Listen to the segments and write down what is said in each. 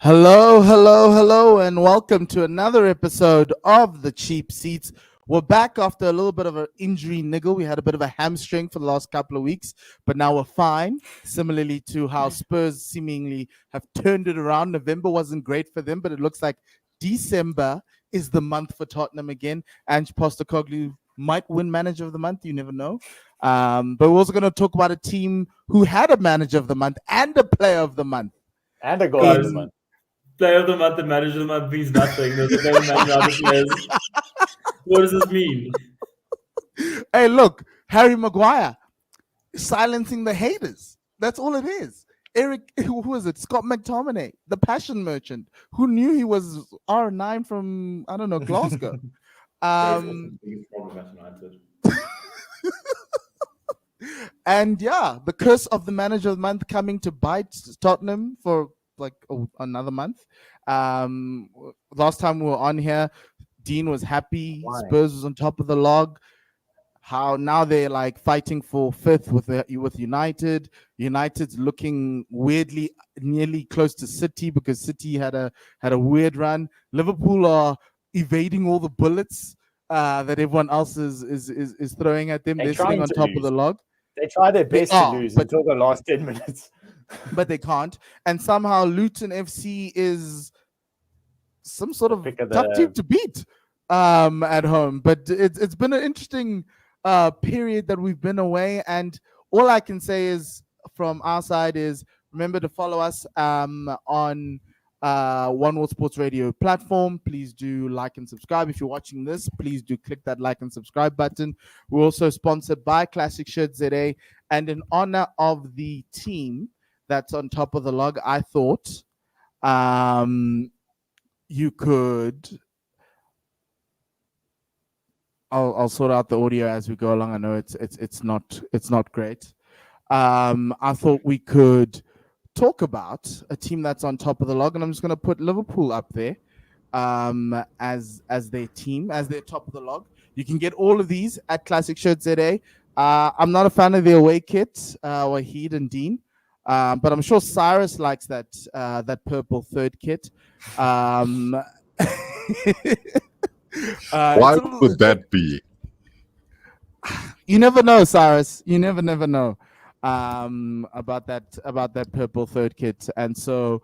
Hello, hello, hello, and welcome to another episode of the Cheap Seats. We're back after a little bit of an injury niggle. We had a bit of a hamstring for the last couple of weeks, but now we're fine. Similarly to how Spurs seemingly have turned it around. November wasn't great for them, but it looks like December is the month for Tottenham again. Ange Postecoglou might win Manager of the Month. You never know. But we're also going to talk about a team who had a Manager of the Month and a Player of the Month. And a goal of the month. Player of the month and manager of the month means nothing. There's a better manage other players. What does this mean? Hey, look, Harry Maguire silencing the haters. That's all it is. Eric, who was it? Scott McTominay, the passion merchant, who knew he was R9 from, I don't know, Glasgow. And yeah, the curse of the manager of the month coming to bite Tottenham for like another month. Last time we were on here, Dean was happy. Why? Spurs was on top of the log. How now they're like fighting for fifth with United. United's looking weirdly nearly close to City because City had a weird run. Liverpool are evading all the bullets that everyone else is throwing at them. They're sitting on top of the log. They try their best to lose until the last 10 minutes. But they can't. And somehow Luton FC is some sort of tough team to beat at home. But it's been an interesting period that we've been away. And all I can say is from our side is remember to follow us on One World Sports Radio platform. Please do like and subscribe. If you're watching this, please do click that like and subscribe button. We're also sponsored by Classic Shirt ZA. And in honor of the team that's on top of the log, I thought you could. I'll sort out the audio as we go along. I know it's not great. I thought we could talk about a team that's on top of the log, and I'm just going to put Liverpool up there as their team, as their top of the log. You can get all of these at Classic Shirt ZA. I'm not a fan of the away kit, Wahid and Dean, but I'm sure Cyrus likes that purple third kit. Why would that be? You never know, Cyrus. You never know about that purple third kit. And so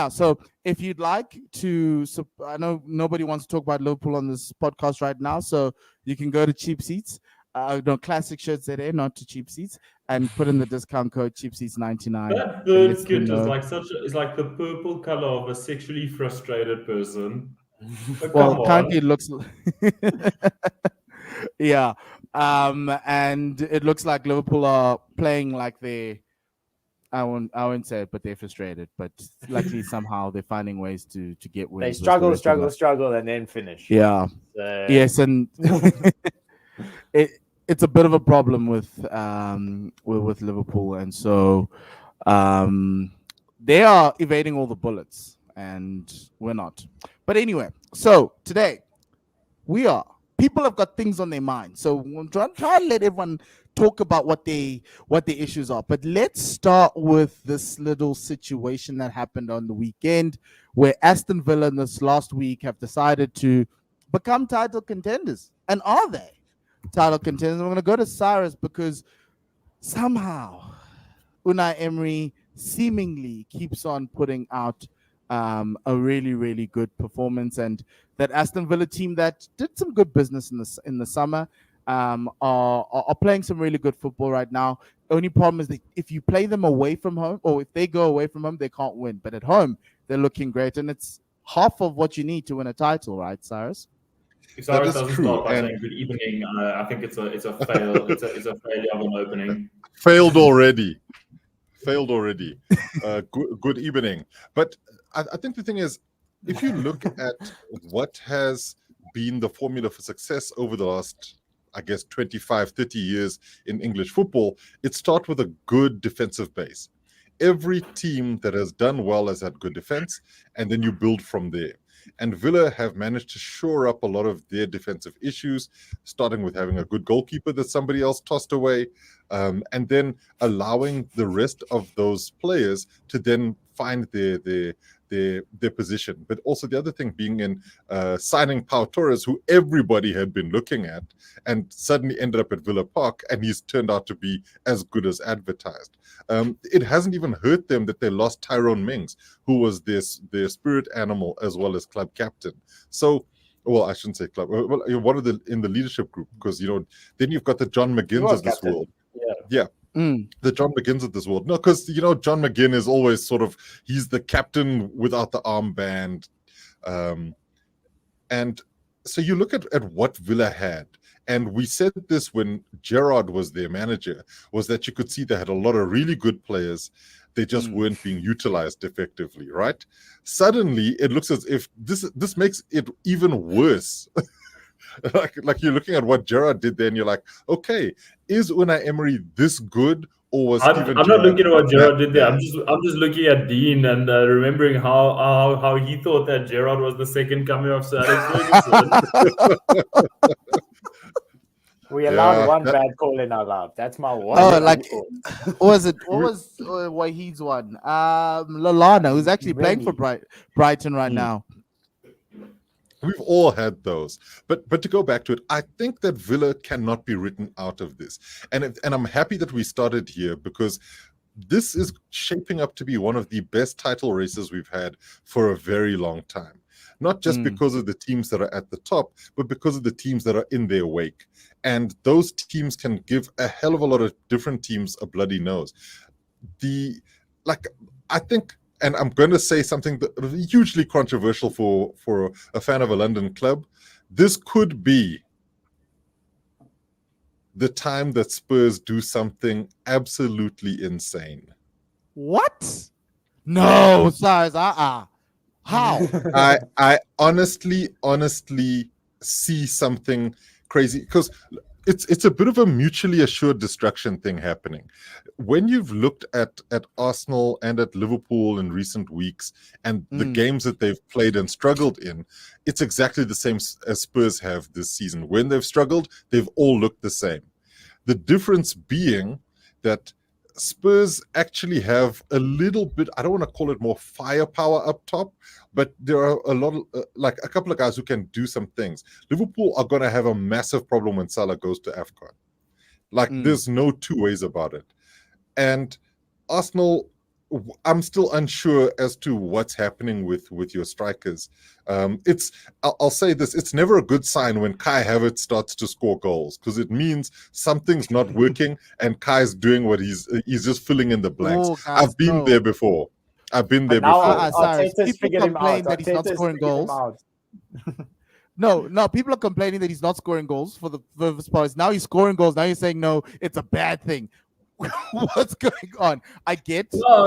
so if you'd like to, I know nobody wants to talk about Liverpool on this podcast right now, so you can go to Cheap Seats, Classic Shirts ZA, not to Cheap Seats, and put in the discount code Cheap Seats 99. That third kit is like the purple color of a sexually frustrated person. Well, currently it looks yeah. And it looks like Liverpool are playing like I won't say it, but they're frustrated. But luckily somehow they're finding ways to get wins. They struggle, and then finish. Yeah. Yes, and it's a bit of a problem with Liverpool, and so they are evading all the bullets, and we're not. But anyway, so today people have got things on their mind. So we'll try and let everyone talk about what the issues are. But let's start with this little situation that happened on the weekend where Aston Villa in this last week have decided to become title contenders. And are they title contenders? I'm going to go to Cyrus because somehow Unai Emery seemingly keeps on putting out a really, really good performance, and that Aston Villa team that did some good business in the summer are playing some really good football right now. The only problem is that if you play them away from home, or if they go away from home, they can't win. But at home, they're looking great, and it's half of what you need to win a title, right, Cyrus? If Cyrus doesn't start by saying good evening, I think it's a fail. it's a failure of an opening. Failed already. Good evening. But I think the thing is, if you look at what has been the formula for success over the last, I guess, 25, 30 years in English football, it starts with a good defensive base. Every team that has done well has had good defense, and then you build from there. And Villa have managed to shore up a lot of their defensive issues, starting with having a good goalkeeper that somebody else tossed away, and then allowing the rest of those players to then find their their position. But also the other thing being in signing Pau Torres, who everybody had been looking at, and suddenly ended up at Villa Park, and he's turned out to be as good as advertised. It hasn't even hurt them that they lost Tyrone Mings, who was their spirit animal as well as club captain. So, well, I shouldn't say club. Well, one of the in the leadership group, because then you've got the John McGinns of this captain. world. Yeah. The John McGinns of this world. No, because John McGinn is always sort of, he's the captain without the armband. And so you look at what Villa had, and we said this when Gerrard was their manager, was that you could see they had a lot of really good players. They just weren't being utilized effectively, right? Suddenly, it looks as if this makes it even worse. like you're looking at what Gerrard did there, and you're like, okay, is Unai Emery this good, or was I'm not looking at what Gerrard did there. I'm just looking at Dean and remembering how he thought that Gerrard was the second coming of Sir Alex Ferguson. We allowed one bad call in our loud. That's my one. Oh, like, what was Wahid's one? Lallana, who's actually playing for Brighton right now. We've all had those, but to go back to it, I think that Villa cannot be written out of this, and I'm happy that we started here, because this is shaping up to be one of the best title races we've had for a very long time. Not just because of the teams that are at the top, but because of the teams that are in their wake. And those teams can give a hell of a lot of different teams a bloody nose. I think, and I'm going to say something that is hugely controversial for a fan of a London club, this could be the time that Spurs do something absolutely insane. What? No, Cyrus, How? I honestly see something crazy, because it's a bit of a mutually assured destruction thing happening. When you've looked at Arsenal and at Liverpool in recent weeks, and the games that they've played and struggled in, it's exactly the same as Spurs have this season. When they've struggled, they've all looked the same. The difference being that Spurs actually have a little bit, I don't want to call it more firepower up top, but there are a lot of, like a couple of guys who can do some things. Liverpool are going to have a massive problem when Salah goes to AFCON. There's no two ways about it. And Arsenal, I'm still unsure as to what's happening with your strikers. I'll say this, it's never a good sign when Kai Havertz starts to score goals, because it means something's not working and Kai's doing what he's just filling in the blanks. I've been there before. People complain that he's not scoring goals. No, people are complaining that he's not scoring goals for the Spurs. Now he's scoring goals. Now you're saying, no, it's a bad thing. What's going on? I get. No.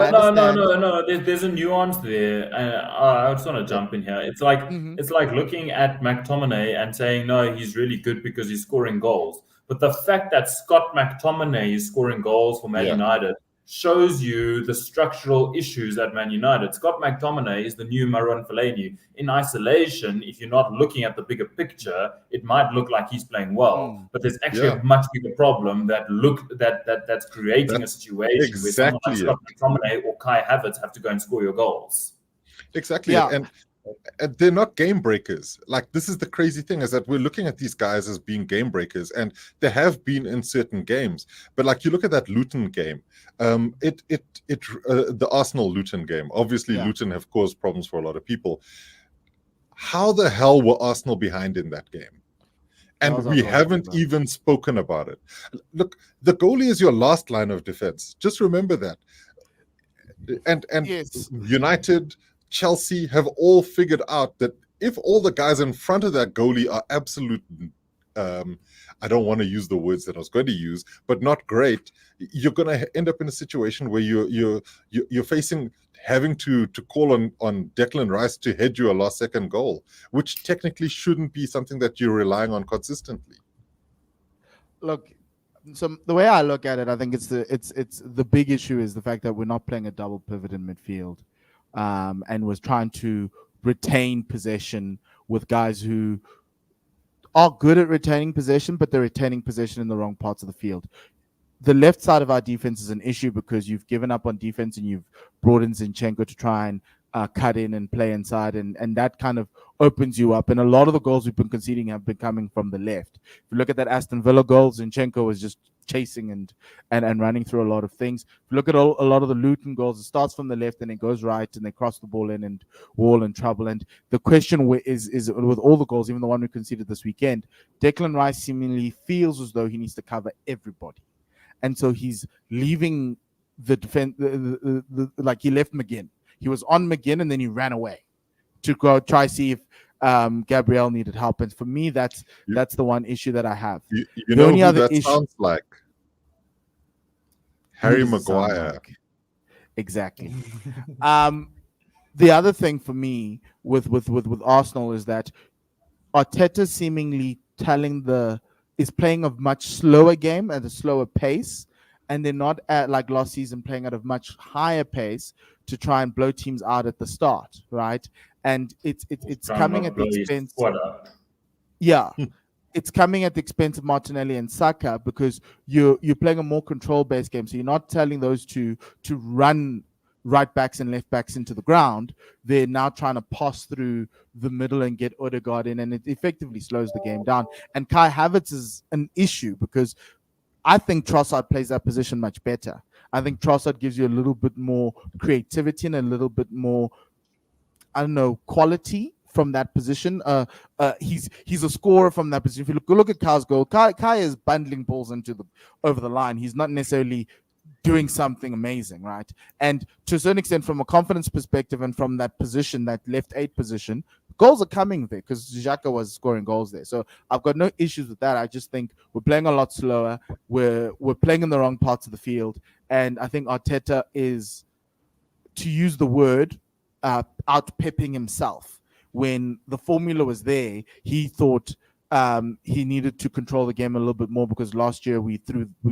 There's a nuance there. I just want to jump in here. It's like it's like looking at McTominay and saying, no, he's really good because he's scoring goals. But the fact that Scott McTominay is scoring goals for Man United shows you the structural issues at Man United. Scott McTominay is the new Marouane Fellaini. In isolation, if you're not looking at the bigger picture, it might look like he's playing well, but there's actually a much bigger problem that's creating a situation where someone like Scott McTominay or Kai Havertz have to go and score your goals. Exactly, and they're not game breakers. Like, this is the crazy thing, is that we're looking at these guys as being game breakers, and they have been in certain games. But like, you look at that Luton game, the Arsenal Luton game. Obviously, Luton have caused problems for a lot of people. How the hell were Arsenal behind in that game? And we haven't even spoken about it. Look, the goalie is your last line of defense. Just remember that. And United, Chelsea have all figured out that if all the guys in front of that goalie are absolute, I don't want to use the words that I was going to use, but not great, you're going to end up in a situation where you're facing having to call on Declan Rice to head you a last second goal, which technically shouldn't be something that you're relying on consistently. Look, so the way I look at it, I think it's the big issue is the fact that we're not playing a double pivot in midfield. And was trying to retain possession with guys who are good at retaining possession, but they're retaining possession in the wrong parts of the field. The left side of our defense is an issue because you've given up on defense and you've brought in Zinchenko to try and cut in and play inside, and that kind of opens you up. And a lot of the goals we've been conceding have been coming from the left. If you look at that Aston Villa goal, Zinchenko was just chasing and running through a lot of things. If you look at a lot of the Luton goals, it starts from the left and it goes right, and they cross the ball in and wall in trouble. And the question is with all the goals, even the one we conceded this weekend, Declan Rice seemingly feels as though he needs to cover everybody, and so he's leaving the defense like he left McGinn. He was on McGinn and then he ran away to go try see if Gabriel needed help. And for me, that's the one issue that I have. You the know only who other that issue sounds like? Harry Maguire. Like? Exactly. The other thing for me with Arsenal is that Arteta seemingly is playing a much slower game at a slower pace, and they're not at like last season playing at a much higher pace to try and blow teams out at the start, right? And it's coming at the expense. Yeah, it's coming at the expense of Martinelli and Saka, because you're playing a more control-based game, so you're not telling those two to run right backs and left backs into the ground. They're now trying to pass through the middle and get Odegaard in, and it effectively slows the game down. And Kai Havertz is an issue because I think Trossard plays that position much better. I think Trossard gives you a little bit more creativity and a little bit more, I don't know, quality from that position. He's a scorer from that position. If you look at Kai's goal, Kai is bundling balls over the line. He's not necessarily doing something amazing, right? And to a certain extent, from a confidence perspective and from that position, that left 8 position, goals are coming there because Xhaka was scoring goals there. So I've got no issues with that. I just think we're playing a lot slower. We're playing in the wrong parts of the field. And I think Arteta is, to use the word, out-pepping himself. When the formula was there, he thought he needed to control the game a little bit more, because last year we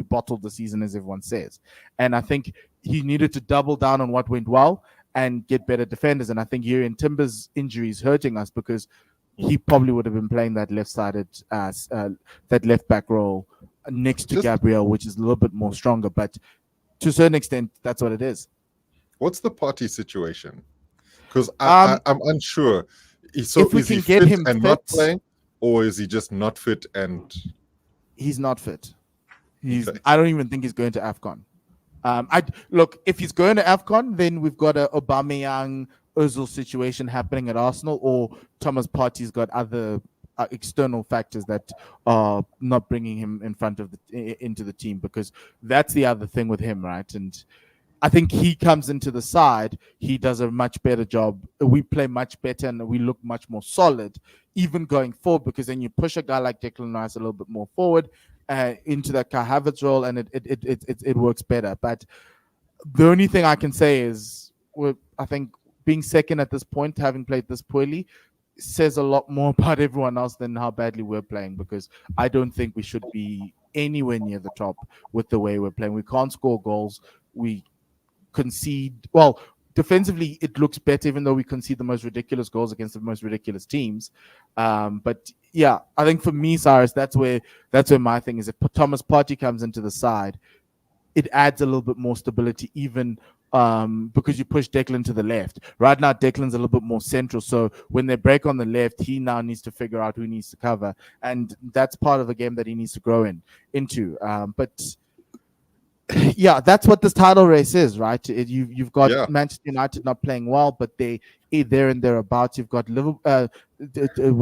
bottled the season, as everyone says. And I think he needed to double down on what went well and get better defenders. And I think here in Timber's injury is hurting us, because he probably would have been playing that left-sided, that left-back role next to Gabriel, which is a little bit more stronger. But to a certain extent, that's what it is. What's the party situation? Because I'm unsure. So if we is can he get fit him and fit, not playing, or is he just not fit and he's not fit? Okay. I don't even think he's going to AFCON. Look, if he's going to AFCON, then we've got a Aubameyang Ozil situation happening at Arsenal, or Thomas Partey's got other external factors that are not bringing him into the team, because that's the other thing with him, right? And I think he comes into the side, he does a much better job. We play much better and we look much more solid, even going forward, because then you push a guy like Declan Rice a little bit more forward into that Kai Havertz role, and it works better. But the only thing I can say is, I think being second at this point, having played this poorly, says a lot more about everyone else than how badly we're playing, because I don't think we should be anywhere near the top with the way we're playing. We can't score goals. We concede well defensively. It looks better, even though we concede the most ridiculous goals against the most ridiculous teams. But yeah, I think for me, Cyrus, that's where my thing is. If Thomas Partey comes into the side, it adds a little bit more stability, even because you push Declan to the left. Right now, Declan's a little bit more central. So when they break on the left, he now needs to figure out who needs to cover. And that's part of the game that he needs to grow into. But yeah, that's what this title race is, right? You've got Manchester United not playing well, but they're there and thereabouts. You've got Liverpool,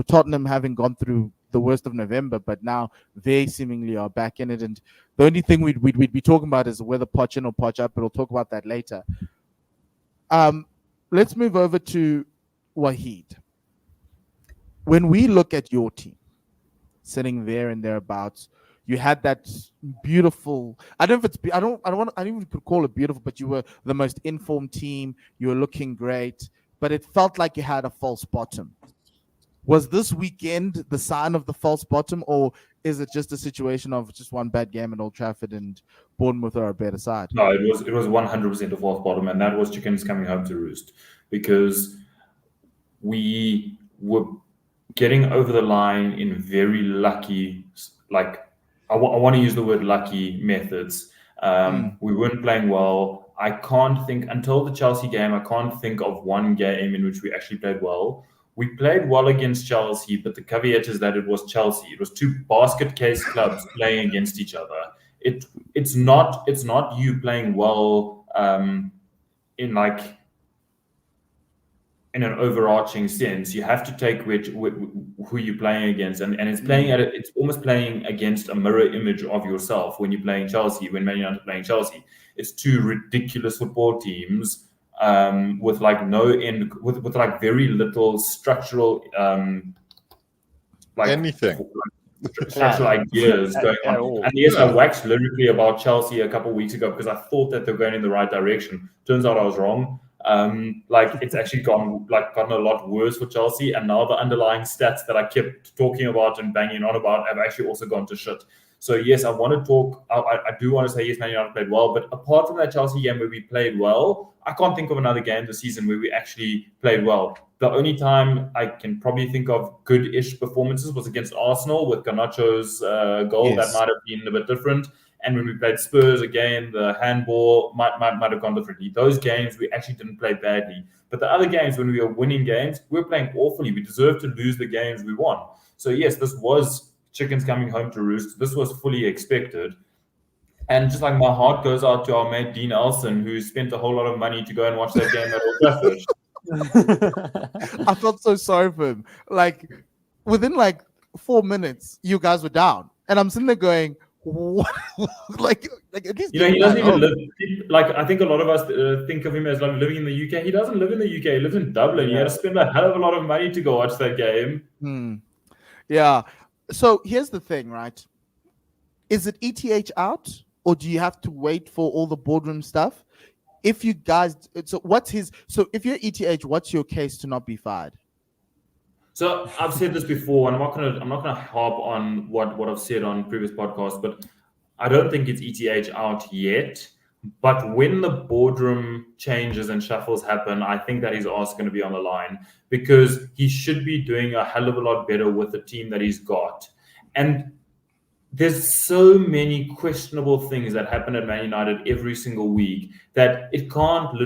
Tottenham having gone through the worst of November, but now they seemingly are back in it. And the only thing we'd be talking about is whether Poch in or Poch up, but we'll talk about that later. Let's move over to Wahid. When we look at your team sitting there and thereabouts, you had that beautiful. I don't even call it beautiful, but you were the most informed team. You were looking great, but it felt like you had a false bottom. Was this weekend the sign of the false bottom, or is it just a situation of just one bad game at Old Trafford and Bournemouth are a better side? No, it was 100% a false bottom, and that was chickens coming home to roost, because we were getting over the line in very lucky, like I want to use the word lucky methods. We weren't playing well. I can't think until the Chelsea game. I can't think of one game in which we actually played well. We played well against Chelsea, but the caveat is that it was Chelsea. It was two basket case clubs playing against each other. It's not you playing well in an overarching sense. You have to take who you're playing against, and it's playing it's almost playing against a mirror image of yourself when you're playing Chelsea. When Man United are playing Chelsea, it's two ridiculous football teams with like no end, with like very little structural anything. Structural ideas going on. And yes, I waxed lyrically about Chelsea a couple of weeks ago because I thought that they're going in the right direction. Turns out I was wrong. It's actually gotten a lot worse for Chelsea, and now the underlying stats that I kept talking about and banging on about have actually also gone to shit. So yes, I want to talk. I do want to say yes, Man United played well, but apart from that Chelsea game where we played well, I can't think of another game this season where we actually played well. The only time I can probably think of good-ish performances was against Arsenal with Garnacho's goal. Yes. That might have been a bit different. And when we played Spurs again, the handball might have gone differently. Those games, we actually didn't play badly. But the other games, when we were winning games, we were playing awfully. We deserved to lose the games we won. So yes, this was chickens coming home to roost. This was fully expected. And just like my heart goes out to our mate Dean Elson, who spent a whole lot of money to go and watch that game at Old Trafford. I felt so sorry for him. Like, within 4 minutes, you guys were down. And I'm sitting there going, what? like at least he doesn't even live. I think a lot of us think of him as living in the UK. He doesn't live in the UK. He lives in Dublin. You had to spend a hell of a lot of money to go watch that game. Yeah. So here's the thing, right? Is it ETH out, or do you have to wait for all the boardroom stuff? If you guys, so if you're ETH, what's your case to not be fired? So I've said this before, and I'm not gonna harp on what I've said on previous podcasts, but I don't think it's ETH out yet. But when the boardroom changes and shuffles happen, I think that his ass is going to be on the line, because he should be doing a hell of a lot better with the team that he's got. And there's so many questionable things that happen at Man United every single week that it can't be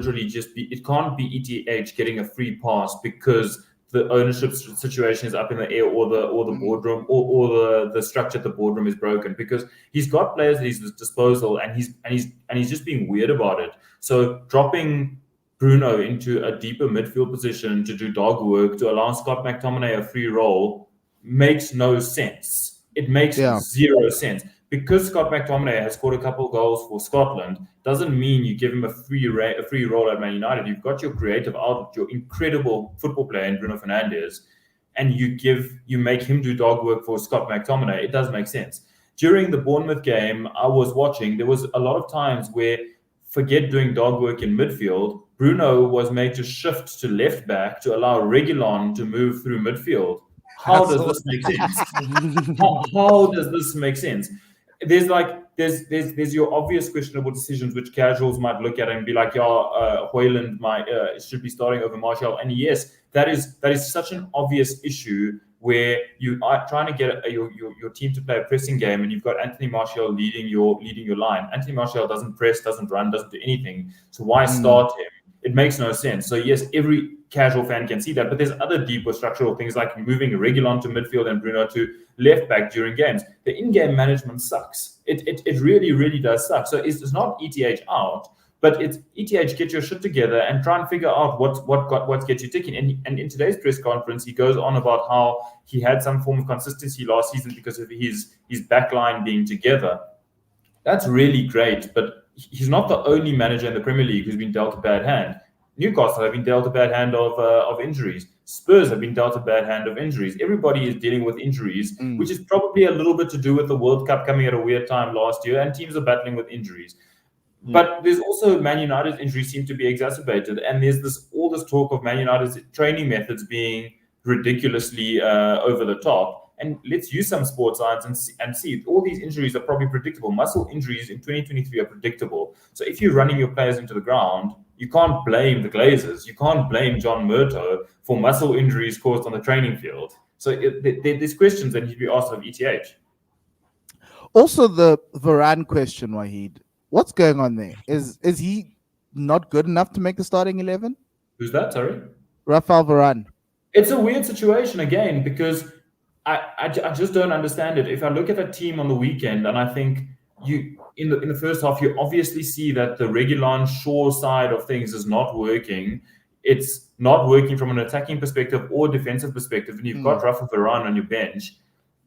ETH getting a free pass because the ownership situation is up in the air, or the boardroom, or the structure at the boardroom is broken, because he's got players at his disposal, and he's just being weird about it. So dropping Bruno into a deeper midfield position to do dog work, to allow Scott McTominay a free role, makes no sense. It makes zero sense. Because Scott McTominay has scored a couple of goals for Scotland doesn't mean you give him a free role at Man United. You've got your creative outlet, your incredible football player in Bruno Fernandes, and you make him do dog work for Scott McTominay. It does make sense. During the Bournemouth game I was watching, there was a lot of times where, forget doing dog work in midfield, Bruno was made to shift to left back to allow Reguilon to move through midfield. How does this make sense? How does this make sense? There's your obvious questionable decisions which casuals might look at and be like, Højlund should be starting over Martial. And yes, that is such an obvious issue where you are trying to get your team to play a pressing game, and you've got Anthony Martial leading your line. Anthony Martial doesn't press, doesn't run, doesn't do anything. So why start him? It makes no sense. So yes, every casual fan can see that, but there's other deeper structural things like moving Reguilon to midfield and Bruno to left back during games. The in-game management sucks. It really, really does suck. So it's not ETH out, but it's ETH, get your shit together and try and figure out what gets you ticking. And in today's press conference, he goes on about how he had some form of consistency last season because of his backline being together. That's really great, but he's not the only manager in the Premier League who's been dealt a bad hand. Newcastle have been dealt a bad hand of injuries. Spurs have been dealt a bad hand of injuries. Everybody is dealing with injuries, which is probably a little bit to do with the World Cup coming at a weird time last year, and teams are battling with injuries. But there's also Man United's injuries seem to be exacerbated, and there's all this talk of Man United's training methods being ridiculously over the top. And let's use some sports science and see all these injuries are probably predictable. Muscle injuries in 2023 are predictable. So if you're running your players into the ground, you can't blame the Glazers. You can't blame John Murtough for muscle injuries caused on the training field. So there's questions that need to be asked of ETH. Also, the Varane question, Wahid. What's going on there? Is he not good enough to make the starting 11? Who's that? Sorry? Rafael Varane. It's a weird situation again because I just don't understand it. If I look at a team on the weekend and I think in the first half, you obviously see that the Reguilon Shaw side of things is not working. It's not working from an attacking perspective or defensive perspective, and you've got Rafa Varane on your bench.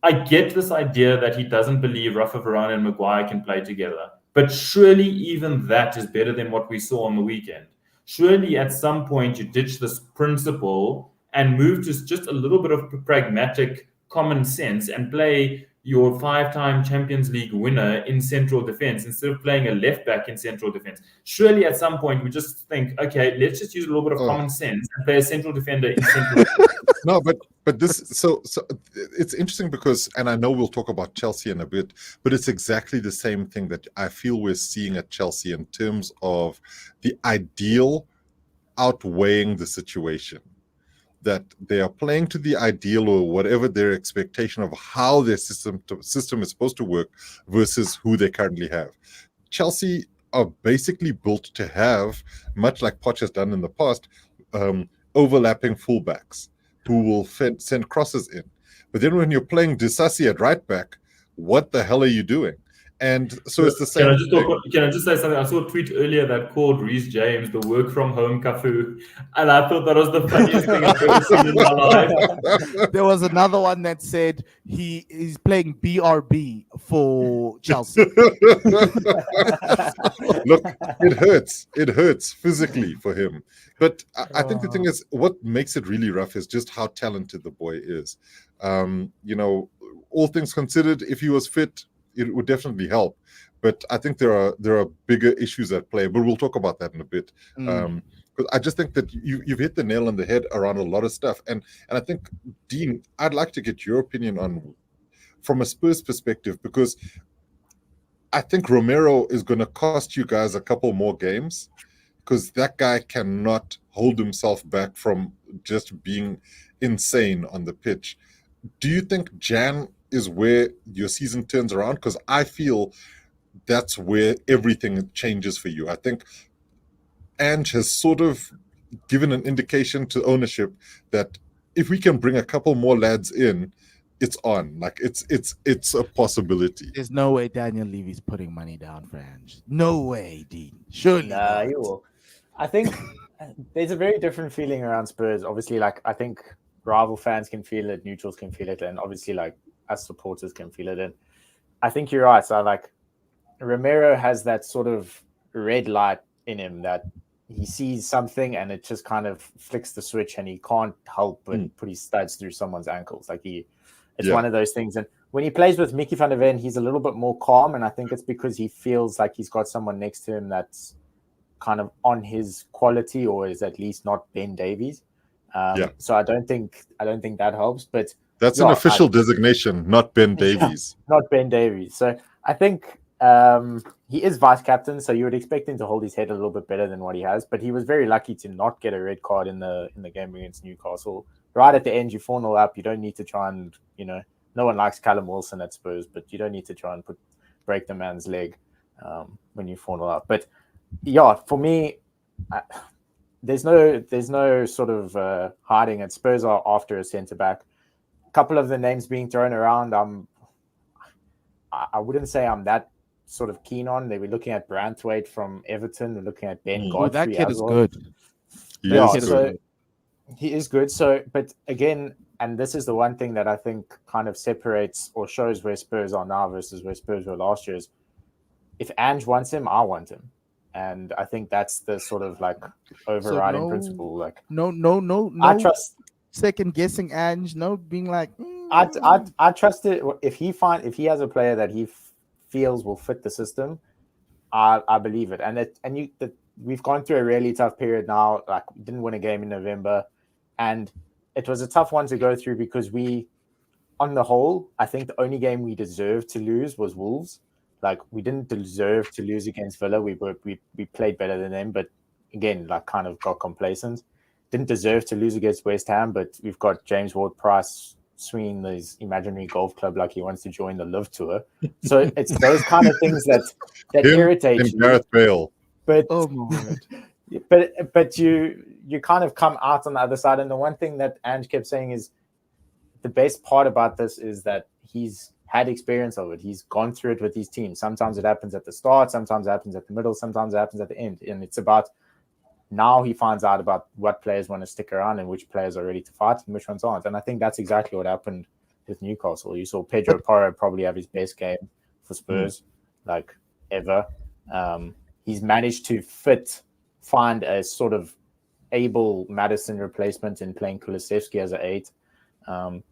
I get this idea that he doesn't believe Rafa Varane and Maguire can play together, but surely even that is better than what we saw on the weekend. Surely at some point you ditch this principle and move to just a little bit of pragmatic common sense and play your 5-time Champions League winner in central defense instead of playing a left back in central defense. Surely at some point we just think, okay, let's just use a little bit of common sense and play a central defender in central defense. No, but this so it's interesting because, and I know we'll talk about Chelsea in a bit, but it's exactly the same thing that I feel we're seeing at Chelsea in terms of the ideal outweighing the situation. That they are playing to the ideal or whatever their expectation of how their system is supposed to work versus who they currently have. Chelsea are basically built to have, much like Poch has done in the past, overlapping fullbacks who will send crosses in. But then when you're playing Disasi at right back, what the hell are you doing? And so it's the same. Can I just say something? I saw a tweet earlier that called Reece James the work from home Cafu, and I thought that was the funniest thing I've ever seen in my life. There was another one that said he's playing BRB for Chelsea. Look, it hurts. It hurts physically for him. But I think the thing is, what makes it really rough is just how talented the boy is. All things considered, if he was fit, it would definitely help, but I think there are bigger issues at play. But we'll talk about that in a bit. Because I just think that you've hit the nail on the head around a lot of stuff, and I think, Dean, I'd like to get your opinion on from a Spurs perspective, because I think Romero is going to cost you guys a couple more games, because that guy cannot hold himself back from just being insane on the pitch. Do you think Jan is where your season turns around? Because I feel that's where everything changes for you. I think Ange has sort of given an indication to ownership that if we can bring a couple more lads in, it's on. Like it's a possibility. There's no way Daniel Levy's putting money down for Ange. No way, Dean. Surely. Nah, you will. I think there's a very different feeling around Spurs. Obviously, like I think rival fans can feel it, neutrals can feel it, and obviously like us supporters can feel it. And I think you're right. So like Romero has that sort of red light in him that he sees something and it just kind of flicks the switch and he can't help but put his studs through someone's ankles. Like it's one of those things. And when he plays with Mickey van der Ven, he's a little bit more calm. And I think it's because he feels like he's got someone next to him that's kind of on his quality, or is at least not Ben Davies. So I don't think that helps, but that's an official designation, not Ben Davies. Not Ben Davies. So I think he is vice captain, so you would expect him to hold his head a little bit better than what he has. But he was very lucky to not get a red card in the game against Newcastle. Right at the end, you 4-0 up. You don't need to try and, no one likes Callum Wilson at Spurs, but you don't need to try and break the man's leg when you 4-0 up. But yeah, for me, there's no sort of hiding it. Spurs are after a centre back. Couple of the names being thrown around, I wouldn't say I'm that sort of keen on. They were looking at Branthwaite from Everton. They're looking at Ben Godfrey. That kid is good. He is good. So, but again, and this is the one thing that I think kind of separates or shows where Spurs are now versus where Spurs were last year is if Ange wants him, I want him. And I think that's the sort of like overriding principle. Like no. I trust second guessing Ange, no being like I trust it. If he has a player that he feels will fit the system, I believe it. And we've gone through a really tough period now. Like we didn't win a game in November, and it was a tough one to go through because we, on the whole, I think the only game we deserved to lose was Wolves. Like we didn't deserve to lose against Villa. We played better than them, but again, like kind of got complacent. Didn't deserve to lose against West Ham, but we've got James Ward-Prowse swinging this imaginary golf club like he wants to join the Live Tour. So it's those kind of things that irritate you. Gareth Bale. But Oh my word. but you kind of come out on the other side. And the one thing that Ange kept saying is the best part about this is that he's had experience of it. He's gone through it with his team. Sometimes it happens at the start, sometimes it happens at the middle, sometimes it happens at the end. And it's about now he finds out about what players want to stick around and which players are ready to fight and which ones aren't. And I think that's exactly what happened with Newcastle. You saw Pedro Porro probably have his best game for Spurs, like ever. He's managed to find a sort of able Maddison replacement in playing Kulusevski as an 8.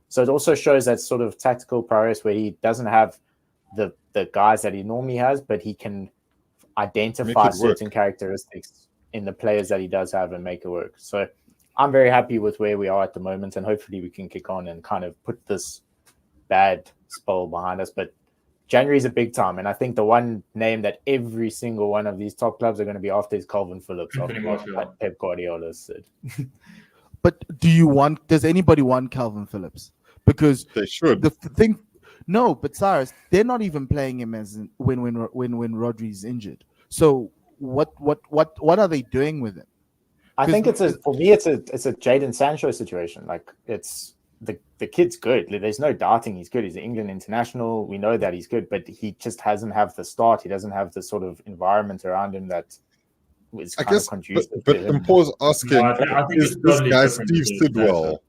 So it also shows that sort of tactical prowess where he doesn't have the guys that he normally has, but he can identify certain characteristics in the players that he does have and make it work. So I'm very happy with where we are at the moment, and hopefully we can kick on and kind of put this bad spell behind us. But January is a big time, and I think the one name that every single one of these top clubs are going to be after is Calvin Phillips, after what Pep Guardiola said. But does anybody want Calvin Phillips? Because they should. The thing, no, but Cyrus, they're not even playing him as when Rodri's injured. So what are they doing with him? I think it's a Jadon Sancho situation. Like it's the kid's good. There's no doubting he's good. He's an England international. We know that he's good, but he just hasn't have the start. He doesn't have the sort of environment around him that is kind of conducive. But Mpo's asking, is this guy Steve Sidwell?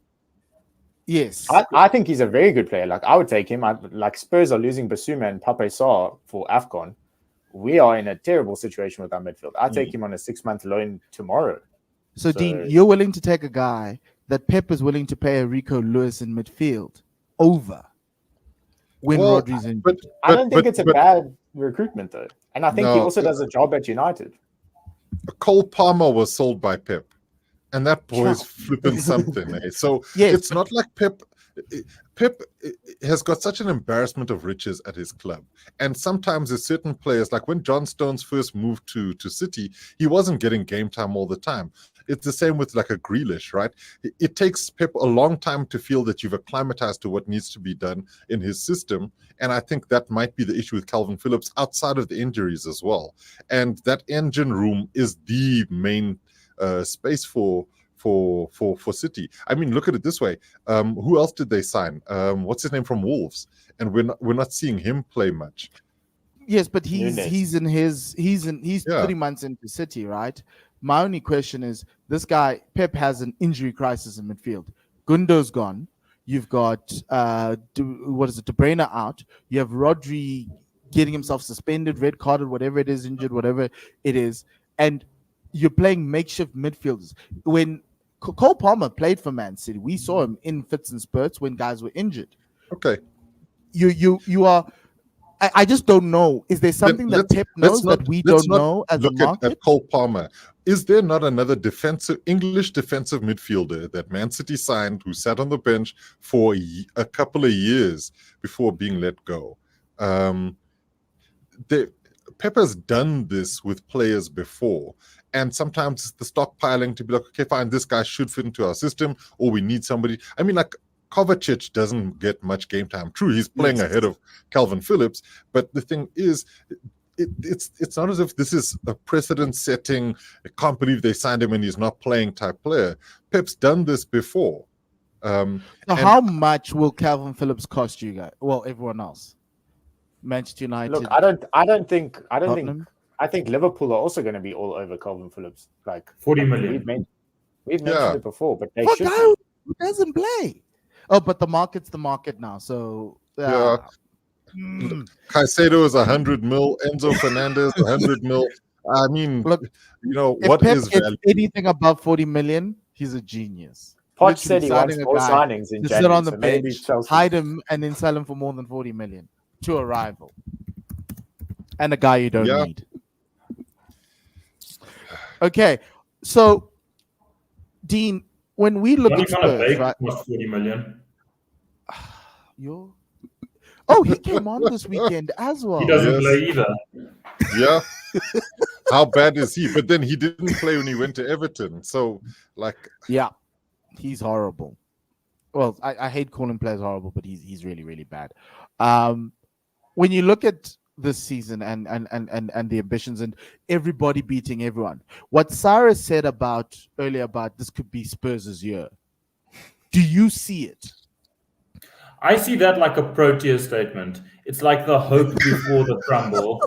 Yes, I think he's a very good player. Like I would take him. Like Spurs are losing Basuma and Pape Sarr for AFCON. We are in a terrible situation with our midfield. I take him on a 6-month loan tomorrow. So Dean, you're willing to take a guy that Pep is willing to pay a Rico Lewis in midfield over when Rodri's in. But I don't think it's a bad recruitment though, and I think he also does a job at United. Cole Palmer was sold by Pep, and that boy's flipping something. So it's not like Pep has got such an embarrassment of riches at his club. And sometimes there's certain players, like when John Stones first moved to City, he wasn't getting game time all the time. It's the same with like a Grealish, right? It takes Pep a long time to feel that you've acclimatized to what needs to be done in his system. And I think that might be the issue with Calvin Phillips outside of the injuries as well. And that engine room is the main space for City. I mean, look at it this way. Who else did they sign? What's his name from Wolves? And we're not seeing him play much. Yes, but he's 3 months into City, right? My only question is, this guy Pep has an injury crisis in midfield. Gundo's gone. You've got De Bruyne out. You have Rodri getting himself suspended, red carded, whatever it is, injured, whatever it is, and you're playing makeshift midfielders. When Cole Palmer played for Man City, we saw him in fits and spurts when guys were injured. Okay, you are. I just don't know. Is there something that Pep knows that we don't know as a market? At Cole Palmer. Is there not another English defensive midfielder that Man City signed who sat on the bench for a couple of years before being let go? Pep has done this with players before. And sometimes it's the stockpiling to be like, okay, fine, this guy should fit into our system, or we need somebody. I mean, like, Kovacic doesn't get much game time. True, he's playing ahead of Calvin Phillips, but the thing is, it's not as if this is a precedent-setting, I can't believe they signed him and he's not playing type player. Pep's done this before. So how much will Calvin Phillips cost you guys? Well, everyone else. Manchester United. Look, I think Liverpool are also going to be all over Calvin Phillips. Like 40 million. We've mentioned it before, but they should. Who doesn't play? Oh, but the market's the market now. So Caicedo is 100 mil. Enzo Fernandez 100 mil. I mean, look, what Pep is value? Anything above 40 million, he's a genius. Poch said he wants more signings in January. Sit on the bench, hide him, and then sell him for more than 40 million to a rival and a guy you don't need. Okay, so Dean, when we look at Spurs, right? 40 million. He came on this weekend as well. He doesn't play either. Yeah. How bad is he? But then he didn't play when he went to Everton. So, he's horrible. Well, I hate calling players horrible, but he's really, really bad. When you look at this season and the ambitions and everybody beating everyone. What Cyrus said earlier about this could be Spurs' year. Do you see it? I see that like a Protea statement. It's like the hope before the crumble.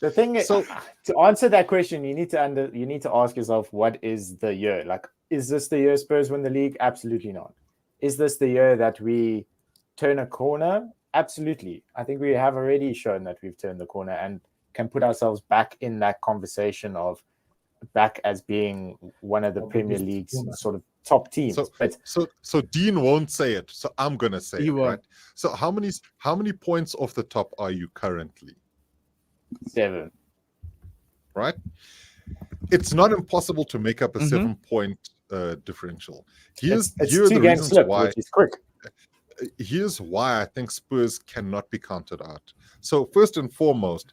The thing is, So- to answer that question, you need to ask yourself, what is the year? Like, is this the year Spurs win the league? Absolutely not. Is this the year that we turn a corner? Absolutely. I think we have already shown that we've turned the corner and can put ourselves back in that conversation of back as being one of the Premier League's sort of top teams. So Dean won't say it, so I'm gonna say He it, won't. right? So how many points off the top are you currently? 7. Right? It's not impossible to make up a Mhm. 7-point differential. Here It's are 2 the games reasons slip, why. which is quick. Here's why I think Spurs cannot be counted out. So first and foremost,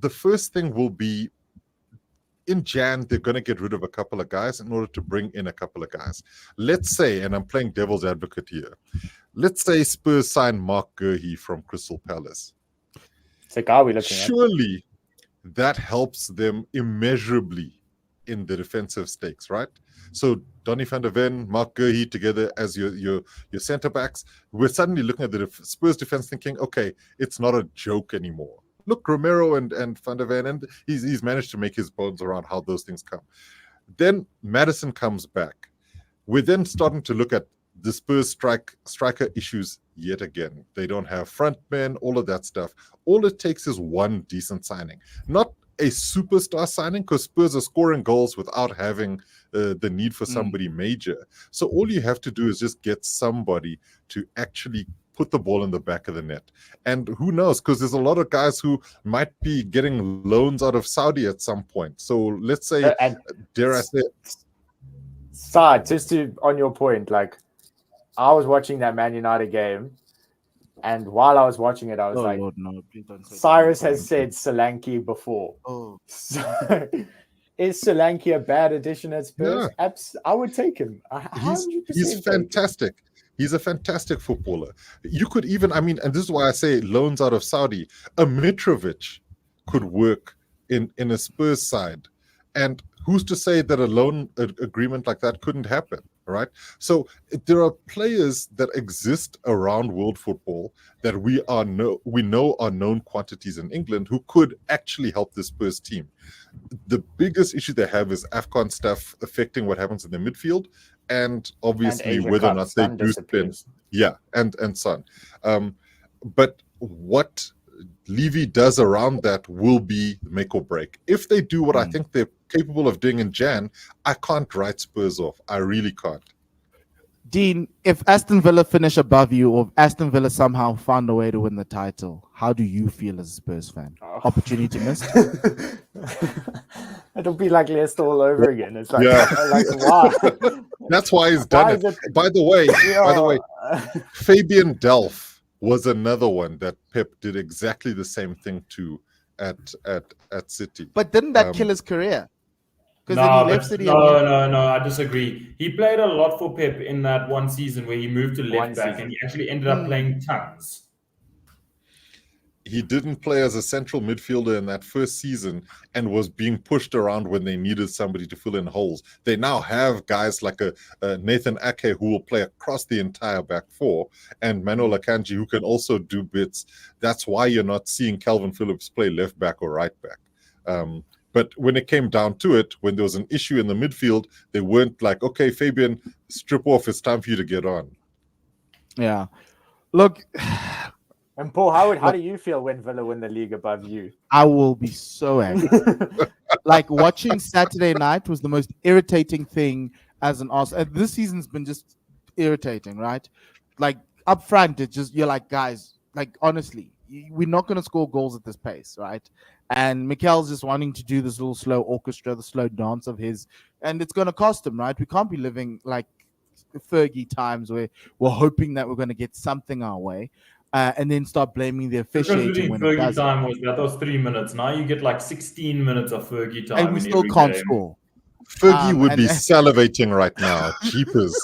the first thing will be in Jan, they're going to get rid of a couple of guys in order to bring in a couple of guys. Let's say, and I'm playing devil's advocate here, let's say Spurs sign Mark Gurhey from Crystal Palace. It's a guy we're looking at. Surely that helps them immeasurably in the defensive stakes, right? So Donny van der Ven, Mark Gurhey together as your center backs. We're suddenly looking at the Spurs defense thinking, okay, it's not a joke anymore. Look, Romero and Van der Ven, and he's managed to make his bones around how those things come. Then Maddison comes back. We're then starting to look at the Spurs striker issues yet again. They don't have front men, all of that stuff. All it takes is one decent signing. Not a superstar signing, because Spurs are scoring goals without having the need for somebody major. So all you have to do is just get somebody to actually put the ball in the back of the net. And who knows, because there's a lot of guys who might be getting loans out of Saudi at some point. So let's say, dare I say, Saad, just to on your point, like I was watching that Man United game, and while I was watching it, I was like, Lord, no, please don't say Cyrus that. has said Solanke before. Oh, So, is Solanke a bad addition at Spurs? I would take him. 100% he's take him. fantastic. He's a fantastic footballer. You could even, and this is why I say loans out of Saudi. A Mitrovic could work in a Spurs side. And who's to say that a loan agreement like that couldn't happen, right? So there are players that exist around world football that we know are known quantities in England who could actually help the Spurs team. The biggest issue they have is AFCON stuff affecting what happens in the midfield, and obviously And Asia whether or Cup, not they Son do spend, disappears. and Son. But what Levy does around that will be make or break. If they do what I think they're capable of doing in Jan, I can't write Spurs off. I really can't. Dean, if Aston Villa finish above you, or if Aston Villa somehow found a way to win the title, how do you feel as a Spurs fan? Opportunity missed? It'll be like Leicester all over again. It's like, Yeah. like why? That's why he's done Why it. is it- By the way, Fabian Delph was another one that Pep did exactly the same thing to at City. But didn't that kill his career? Because No, then he but left City. no, I disagree. He played a lot for Pep in that one season where he moved to One left back, season. and he actually ended up playing tons. He didn't play as a central midfielder in that first season and was being pushed around when they needed somebody to fill in holes. They now have guys like a Nathan Ake who will play across the entire back four, and Manuel Akanji who can also do bits. That's why you're not seeing Calvin Phillips play left back or right back. But when it came down to it, when there was an issue in the midfield, they weren't like, okay, Fabian, strip off. It's time for you to get on. Yeah. Look, And Paul Howard, how do you feel when Villa win the league above you? I will be so angry. Like, watching Saturday night was the most irritating thing as an Arsenal. This season's been just irritating, right? Like, up front, it's just, you're like, guys, like, honestly, we're not going to score goals at this pace, right? And Mikel's just wanting to do this little slow orchestra, the slow dance of his, and it's going to cost him, right? We can't be living like Fergie times where we're hoping that we're going to get something our way. And then start blaming the officiating when it Fergie doesn't. time was 3 minutes. Now you get like 16 minutes of Fergie time, And we in still every can't game. score. Fergie would and- be salivating right now. Jeepers.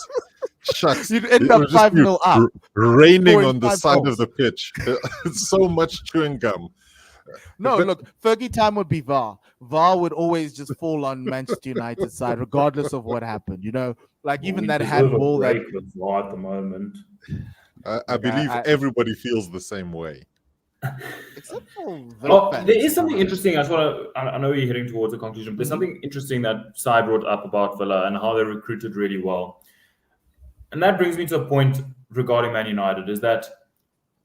Shucks. You'd end It up would just be 5-0 up. raining Scoring on the 5 side of goals. the pitch. So much chewing gum. No, But- look, Fergie time would be VAR. VAR would always just fall on Manchester United side, regardless of what happened. You know, like even We that deserve a handball that break with VAR at the moment. I believe I- everybody feels the same way. except for Villa fans. There is something interesting. I just want to. I know you're heading towards a conclusion. But there's Mhm. something interesting that Sai brought up about Villa and how they recruited really well, and that brings me to a point regarding Man United. Is that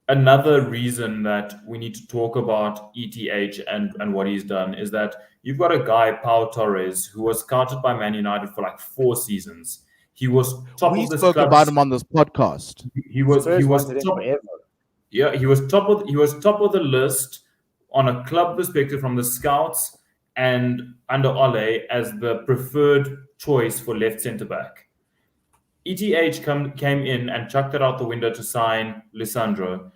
another reason that we need to talk about ETH and what he's done is that you've got a guy, Pau Torres, who was scouted by Man United for like 4 seasons. He was top We of this spoke club. about him on this podcast. He was Spurs top. wanted him forever. Yeah, he was top of the list on a club perspective from the scouts and under Ole as the preferred choice for left centre back. ETH came in and chucked it out the window to sign Lisandro.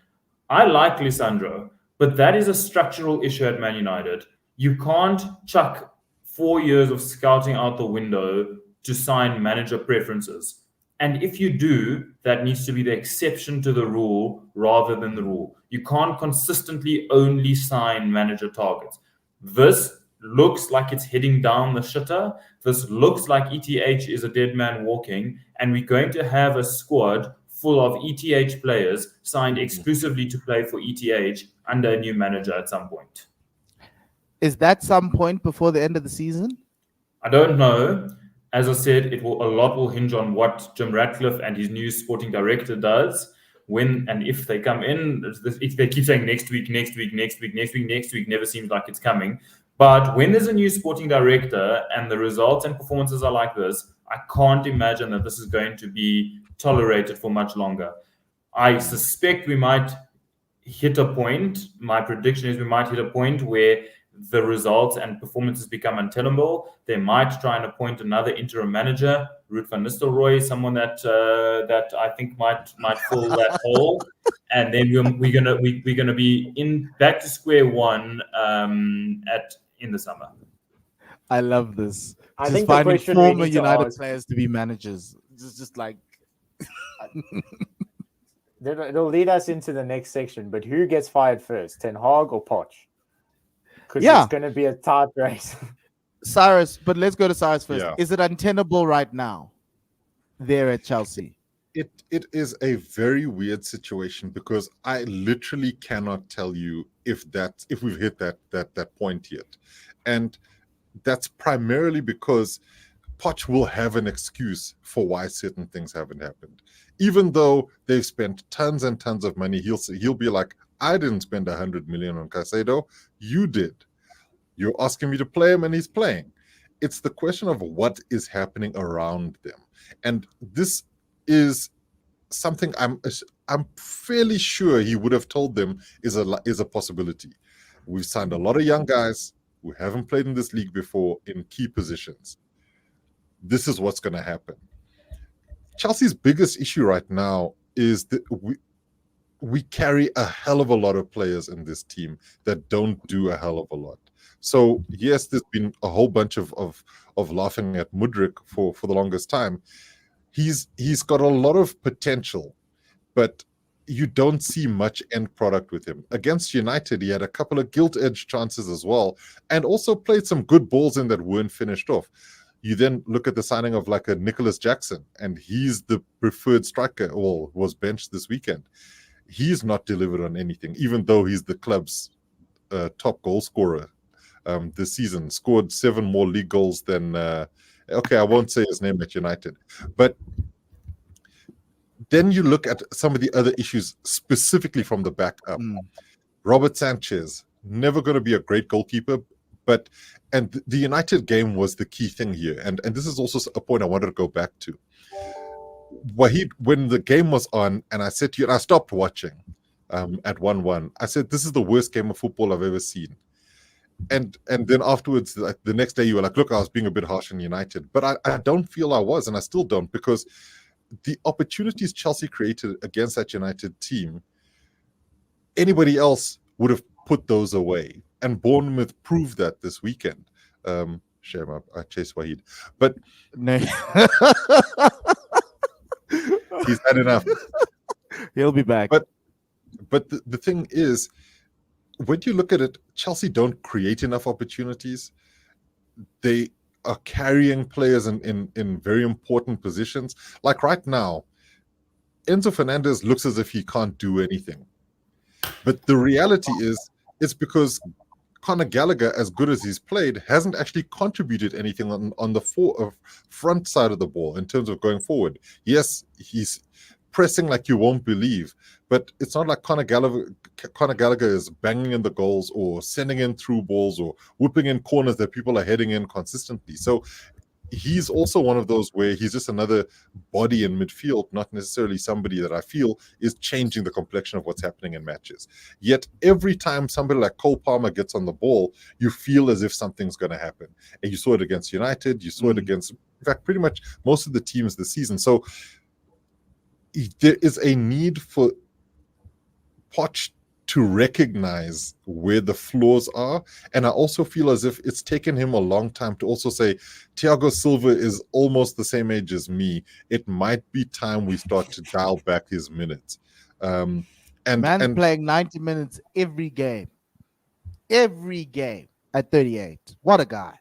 I like Lisandro, but that is a structural issue at Man United. You can't chuck 4 years of scouting out the window to sign manager preferences. And if you do, that needs to be the exception to the rule rather than the rule. You can't consistently only sign manager targets. This looks like it's heading down the shitter. This looks like ETH is a dead man walking, and we're going to have a squad full of ETH players signed exclusively to play for ETH under a new manager at some point. Is that some point before the end of the season? I don't know. As I said, a lot will hinge on what Jim Ratcliffe and his new sporting director does when and if they come in. If they keep saying next week, never seems like it's coming. But when there's a new sporting director and the results and performances are like this, I can't imagine that this is going to be tolerated for much longer. I suspect we might hit a point. My prediction is we might hit a point where the results and performances become untenable. They might try and appoint another interim manager, Ruud van Nistelrooy, someone that I think might fill that hole, and then we're gonna be in back to square one in the summer. I love this. I Just think the finding question we former need to United ask- players to be managers. Just like It'll lead us into the next section, but who gets fired first, Ten Hag or Poch? Because Yeah. it's going to be a tight race. Cyrus, but let's go to Cyrus first. Yeah. Is it untenable right now there at Chelsea? It is a very weird situation because I literally cannot tell you if we've hit that point yet, and that's primarily because Poch will have an excuse for why certain things haven't happened. Even though they've spent tons and tons of money, he'll be like, I didn't spend 100 million on Caicedo, you did. You're asking me to play him and he's playing. It's the question of what is happening around them. And this is something I'm fairly sure he would have told them is a possibility. We've signed a lot of young guys who haven't played in this league before in key positions. This is what's going to happen. Chelsea's biggest issue right now is that we carry a hell of a lot of players in this team that don't do a hell of a lot. So yes, there's been a whole bunch of laughing at Mudryk for the longest time. He's got a lot of potential, but you don't see much end product with him. Against United, he had a couple of gilt-edged chances as well, and also played some good balls in that weren't finished off. You then look at the signing of like a Nicholas Jackson, and he's the preferred striker, or was benched this weekend. He's not delivered on anything, even though he's the club's top goal scorer this season. Scored 7 more league goals than, I won't say his name at United. But then you look at some of the other issues, specifically from the back up. Robert Sanchez, never going to be a great goalkeeper, and the United game was the key thing here. And this is also a point I wanted to go back to. Wahid, when the game was on, and I said to you, and I stopped watching at 1-1, I said, this is the worst game of football I've ever seen. And then afterwards, like, the next day, you were like, look, I was being a bit harsh on United. But I don't feel I was, and I still don't, because the opportunities Chelsea created against that United team, anybody else would have put those away. And Bournemouth proved that this weekend. Shame, I chased Wahid. But No. He's had enough. He'll be back. But the thing is, when you look at it, Chelsea don't create enough opportunities. They are carrying players in very important positions. Like right now, Enzo Fernandez looks as if he can't do anything. But the reality is, it's because Conor Gallagher, as good as he's played, hasn't actually contributed anything on the front side of the ball in terms of going forward. Yes, he's pressing like you won't believe, but it's not like Conor Gallagher is banging in the goals or sending in through balls or whipping in corners that people are heading in consistently. So he's also one of those where he's just another body in midfield, not necessarily somebody that I feel is changing the complexion of what's happening in matches. Yet every time somebody like Cole Palmer gets on the ball, you feel as if something's going to happen. And you saw it against United, you saw it against, in fact, pretty much most of the teams this season. So there is a need for Poch to recognize where the flaws are. And I also feel as if it's taken him a long time to also say, Thiago Silva is almost the same age as me. It might be time we start to dial back his minutes. And playing 90 minutes every game at 38. What a guy.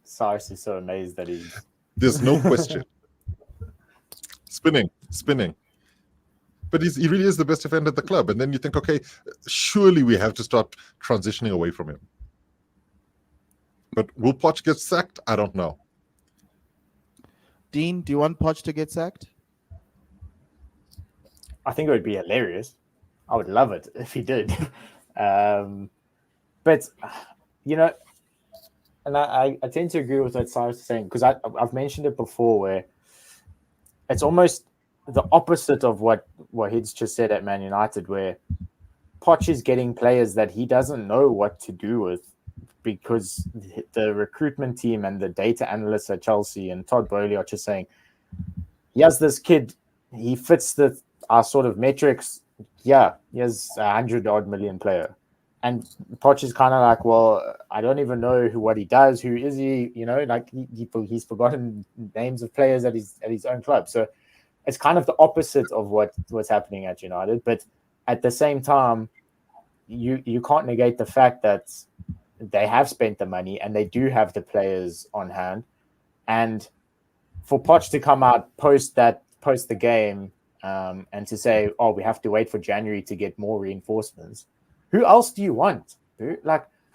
Cyrus is so amazed that he's... There's no question. Spinning. But he really is the best defender at the club. And then you think, okay, surely we have to start transitioning away from him. But will Poch get sacked? I don't know. Dean, do you want Poch to get sacked? I think it would be hilarious. I would love it if he did. But, you know, and I tend to agree with what Cyrus is saying, because I've mentioned it before, where it's almost the opposite of what Hids just said at Man United, where Poch is getting players that he doesn't know what to do with, because the recruitment team and the data analysts at Chelsea and Todd Bowley are just saying, he has this kid, he fits our sort of metrics. Yeah, he has 100-odd million player. And Poch is kind of like, well, I don't even know what he does. Who is he? You know, like he's forgotten names of players at his own club. So it's kind of the opposite of what's happening at United. But at the same time, you can't negate the fact that they have spent the money and they do have the players on hand. And for Poch to come out post the game and to say, oh, we have to wait for January to get more reinforcements. Who else do you want?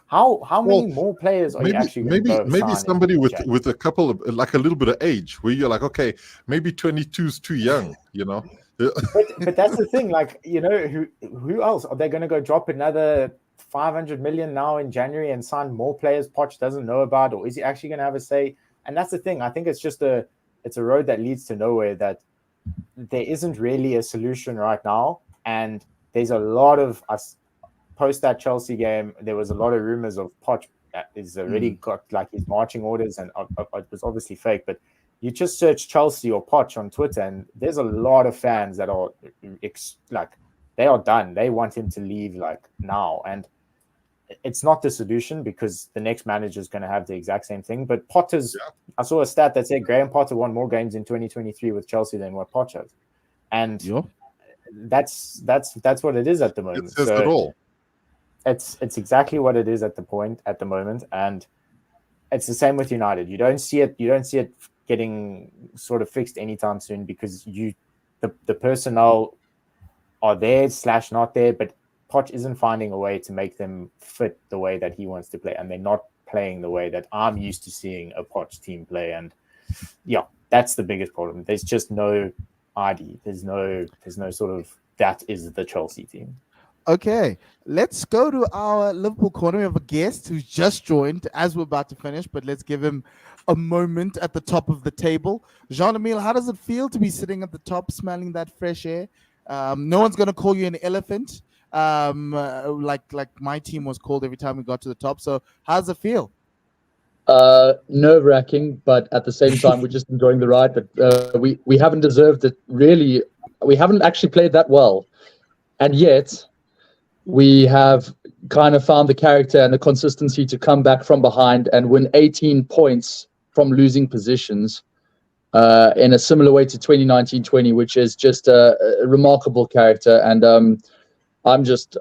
How many more players are you actually going to go maybe somebody with a couple of, like, a little bit of age, where you're like, okay, maybe 22 is too young, you know. but that's the thing, like, you know, who else are they going to go drop another 500 million now in January and sign more players Poch doesn't know about, or is he actually going to have a say? And that's the thing. I think it's just a road that leads to nowhere, that there isn't really a solution right now, and there's a lot of us. Post that Chelsea game, there was a lot of rumors of Poch that is already got like his marching orders, and it was obviously fake. But you just search Chelsea or Poch on Twitter, and there's a lot of fans that are like, they are done. They want him to leave like now, and it's not the solution, because the next manager is going to have the exact same thing. But Potter's, I saw a stat that said Graham Potter won more games in 2023 with Chelsea than what Poch has, and that's what it is at the moment. It says it all. It's exactly what it is at the moment, and it's the same with United. You don't see it getting sort of fixed anytime soon, because the personnel are there / not there, but Poch isn't finding a way to make them fit the way that he wants to play, and they're not playing the way that I'm used to seeing a Poch team play. And yeah, that's the biggest problem. There's just no ID. There's no sort of, that is the Chelsea team. Okay, let's go to our Liverpool corner. We have a guest who's just joined as we're about to finish, but let's give him a moment at the top of the table. Jean-Emile, how does it feel to be sitting at the top, smelling that fresh air? No one's going to call you an elephant, like my team was called every time we got to the top. So how does it feel? Nerve-wracking, but at the same time, we're just enjoying the ride. But we haven't deserved it, really. We haven't actually played that well. And yet, we have kind of found the character and the consistency to come back from behind and win 18 points from losing positions in a similar way to 2019-20, which is just a remarkable character. And I'm just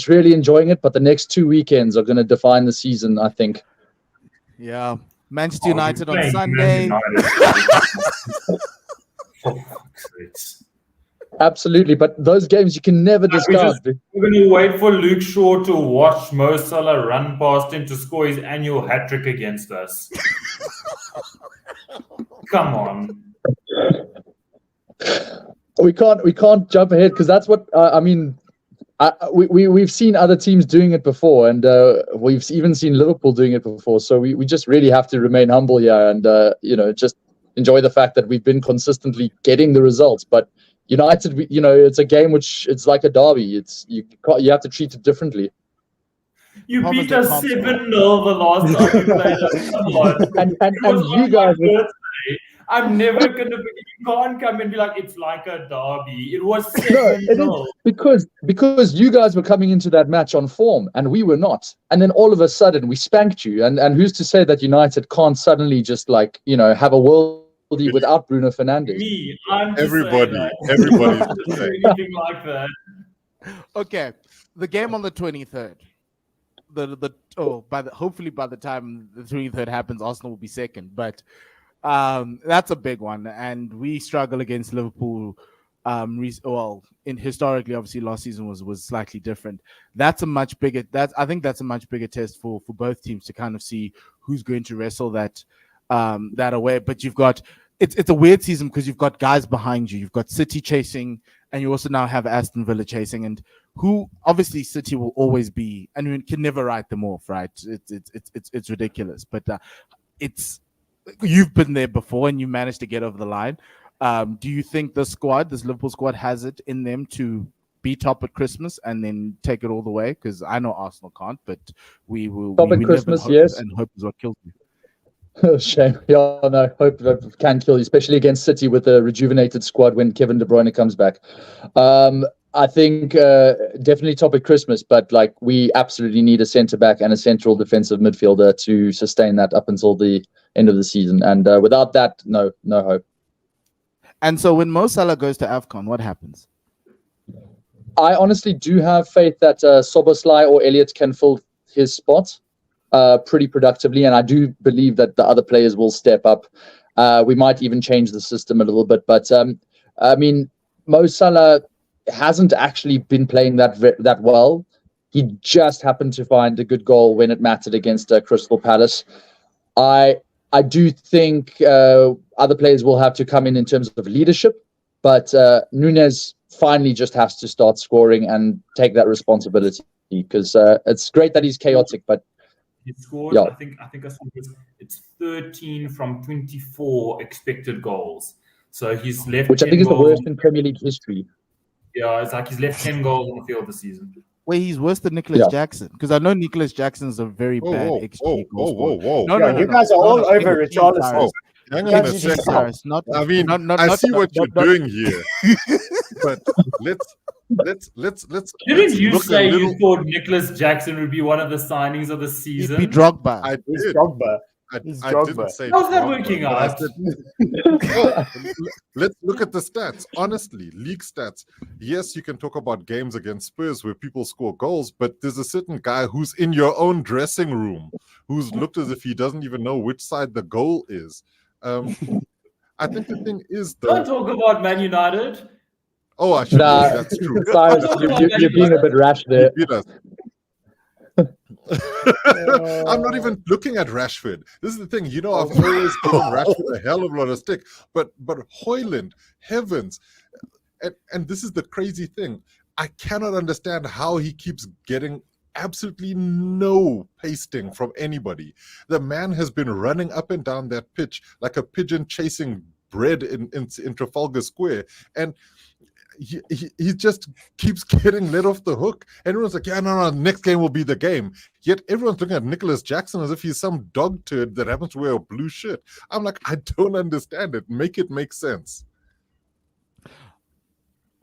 really enjoying it. But the next 2 weekends are going to define the season, I think. Yeah. Manchester United on playing Sunday. Man United. For fuck's sakes. Absolutely, but those games you can never discount. We're going to wait for Luke Shaw to watch Mo Salah run past him to score his annual hat-trick against us. Come on. We can't jump ahead because that's what I mean. We've seen other teams doing it before, and we've even seen Liverpool doing it before. So we just really have to remain humble here and just enjoy the fact that we've been consistently getting the results. But United, it's a game which it's like a derby. You have to treat it differently. You beat us 7-0 the last time you played us. Come on. and you guys. I'm never gonna. You can't come and be like it's like a derby. It was 7-0. No, because you guys were coming into that match on form and we were not, and then all of a sudden we spanked you. And who's to say that United can't suddenly just have a worldie without Bruno Fernandes? Me, I'm just everybody's saying anything like that. Okay, the game on the 23rd. Hopefully by the time the 23rd happens, Arsenal will be second. But that's a big one, and we struggle against Liverpool. Historically, obviously, last season was slightly different. I think that's a much bigger test for both teams to kind of see who's going to wrestle that away. But it's a weird season because you've got guys behind you. You've got City chasing, and you also now have Aston Villa chasing, and who obviously City will always be, and we can never write them off, right? It's ridiculous, but you've been there before and you managed to get over the line. Do you think this Liverpool squad has it in them to be top at Christmas and then take it all the way? Because I know Arsenal can't, but we will. Top at Christmas, yes. And hope is what kills you. Shame. Yeah, no, hope that can kill you, especially against City with a rejuvenated squad when Kevin De Bruyne comes back. I think definitely top at Christmas, but we absolutely need a centre-back and a central defensive midfielder to sustain that up until the end of the season. And without that, no hope. And so when Mo Salah goes to AFCON, what happens? I honestly do have faith that Szoboszlai or Elliott can fill his spot pretty productively, and I do believe that the other players will step up. We might even change the system a little bit, but I mean, Mo Salah hasn't actually been playing that well. He just happened to find a good goal when it mattered against Crystal Palace. I do think other players will have to come in terms of leadership, but Nunes finally just has to start scoring and take that responsibility because it's great that he's chaotic, but he scored. Yeah. I think I saw it's 13 from 24 expected goals. So he's left, which I think is the worst in Premier League history. Yeah, it's like he's left 10 goals on the field this season. Wait, he's worse than Nicholas Jackson? Because I know Nicholas Jackson's a very bad XG goal scorer. No, you guys are all over Richarlison. Hang on a second. I see what you're doing here, but let's. Didn't you say you thought Nicholas Jackson would be one of the signings of the season? He'd be Drogba. I did. Drogba. I didn't say. How's that working out? Let's look at the stats. Honestly, league stats. Yes, you can talk about games against Spurs where people score goals, but there's a certain guy who's in your own dressing room who's looked as if he doesn't even know which side the goal is. I think the thing is, though. Don't talk about Man United. Oh, I should. That's true. Cyrus, you're being a bit rash there. I'm not even looking at Rashford. This is the thing. I've always given Rashford a hell of a lot of stick. But Højlund, heavens. And this is the crazy thing. I cannot understand how he keeps getting absolutely no pasting from anybody. The man has been running up and down that pitch like a pigeon chasing bread in Trafalgar Square. And he just keeps getting let off the hook. Everyone's like, no, next game will be the game. Yet everyone's looking at Nicholas Jackson as if he's some dog turd that happens to wear a blue shirt. I'm like, I don't understand it. Make it make sense.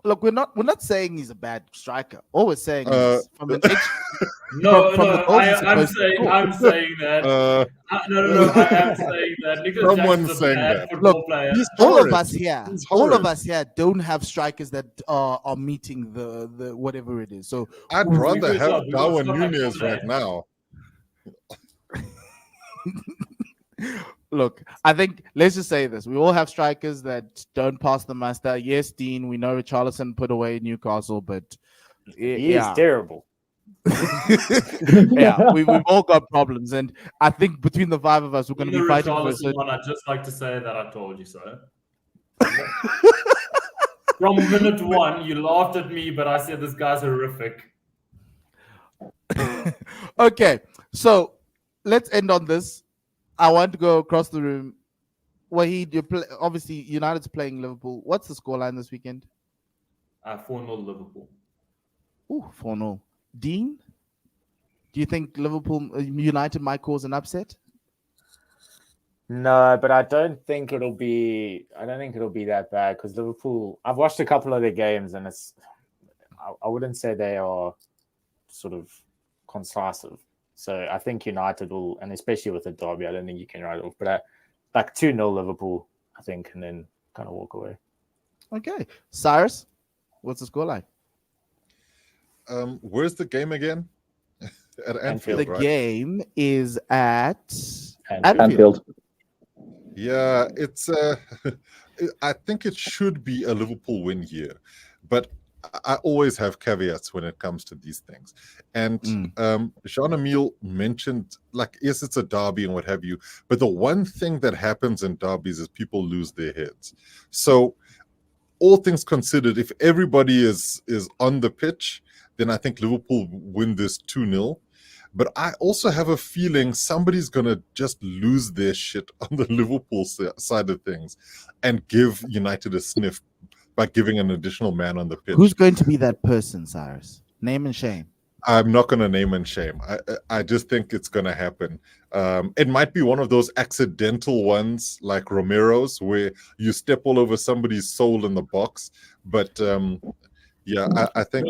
look, we're not saying he's a bad striker. All we're saying Uh, is from an No, from the no, goals he's I'm supposed to saying, score. I'm saying that. uh, I am saying that Nicholas Someone's Jackson's a saying bad that. football Look, player. he's all of horrid. us here, He's all of horrid. us here don't have strikers that are meeting the whatever it is. So I'd We rather could have stop. We got Darwin Scott Nunez McTominay. right now. look, I think let's just say this: we all have strikers that don't pass the muster. Yes, Dean, we know Richarlison put away Newcastle, but He is terrible. yeah, we've all got problems, and I think between the five of us, we're going to In be the fighting for a Richarlison certain. one, I'd just like to say that I told you so. From minute one, you laughed at me, but I said this guy's horrific. Okay, so let's end on this. I want to go across the room. Wahid, obviously United's playing Liverpool. What's the scoreline this weekend? 4-0 Liverpool. Ooh, 4-0. Dean, do you think United might cause an upset? No, but I don't think it'll be that bad because Liverpool. I've watched a couple of their games, and I wouldn't say they are sort of concisive. So I think United will, and especially with the derby, I don't think you can write it off. But like 2-0 Liverpool, I think, and then kind of walk away. Okay, Cyrus, what's the scoreline? Where's the game again? At Anfield, The right? game is at Anfield. Yeah, it's. I think it should be a Liverpool win here, but I always have caveats when it comes to these things. And Jean-Emile mentioned, like, yes, it's a derby and what have you, but the one thing that happens in derbies is people lose their heads. So, all things considered, if everybody is on the pitch, then I think Liverpool win this 2-0. But I also have a feeling somebody's going to just lose their shit on the Liverpool side of things and give United a sniff by giving an additional man on the pitch. Who's going to be that person, Cyrus? Name and shame. I'm not going to name and shame. I just think it's going to happen. It might be one of those accidental ones like Romero's where you step all over somebody's soul in the box. But yeah, I think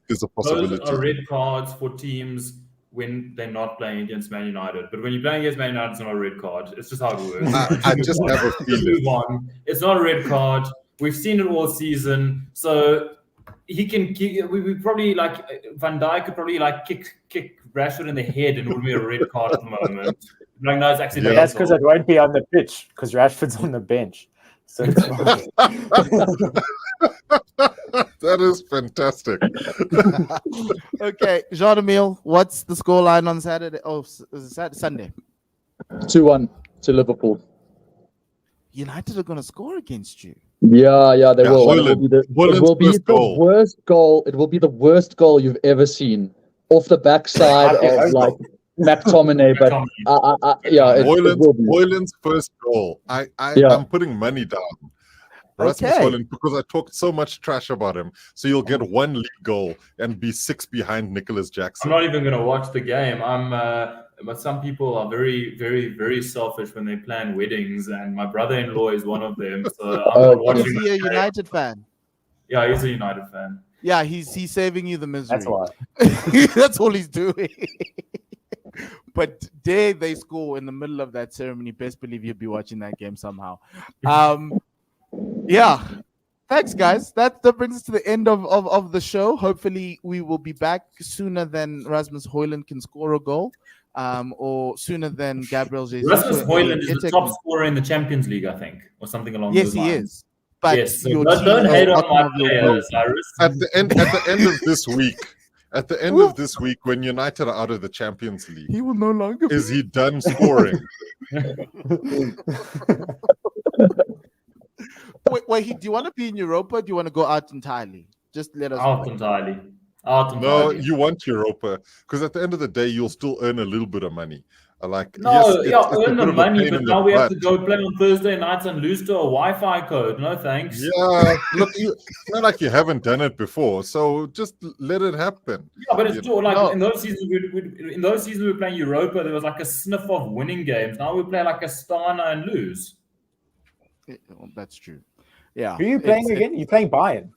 there's a possibility. Those are red cards for teams when they're not playing against Man United. But when you're playing against Man United, it's not a red card. It's just how it works. I just have a feeling. Move on. It's not a red card. We've seen it all season. So he can we probably like Van Dijk could probably like kick Rashford in the head and it would be a red card at the moment. Like no, it's accidental. Yeah, that's because it won't be on the pitch because Rashford's on the bench. So it's fine. That is fantastic. Okay, Jean-Emile, what's the scoreline on Saturday? Oh, Sunday. 2-1 to Liverpool. United are going to score against you. Yeah, they will. Hoyland. It will be the worst goal. It will be the worst goal you've ever seen off the backside of like McTominay. But yeah, Hoyland's first goal. I'm putting money down. Rasmus Hoyland, because I talked so much trash about him. So you'll get one league goal and be 6 behind Nicholas Jackson. I'm not even going to watch the game. But some people are very, very, very selfish when they plan weddings, and my brother-in-law is one of them. So I'm not watching. Is he a United fan? Yeah, he's a United fan. Yeah, he's saving you the misery. That's why. That's all he's doing. But dare they score in the middle of that ceremony, best believe you'll be watching that game somehow. Yeah. Thanks, guys. That brings us to the end of the show. Hopefully, we will be back sooner than Rasmus Hoyland can score a goal, or sooner than Gabriel Jesus. Rasmus Hoyland is the top scorer in the Champions League, I think, or something along those lines. Yes, he is. But yes, so don't hate on my player, Cyrus. At the end of this week, at the end of this week, when United are out of the Champions League, he will no longer. Is he done scoring? Wait, do you want to be in Europa? Or do you want to go out entirely? Just let us out know. entirely. No, you want Europa because at the end of the day, you'll still earn a little bit of money. Like earn the money, but now we have to go play on Thursday nights and lose to a Wi-Fi code. No thanks. Yeah, look, it's not like you haven't done it before, so just let it happen. Yeah, but it's still like in those seasons we were playing Europa. There was like a sniff of winning games. Now we play like Astana and lose. That's true. Yeah. Who are you playing again? You're playing Bayern.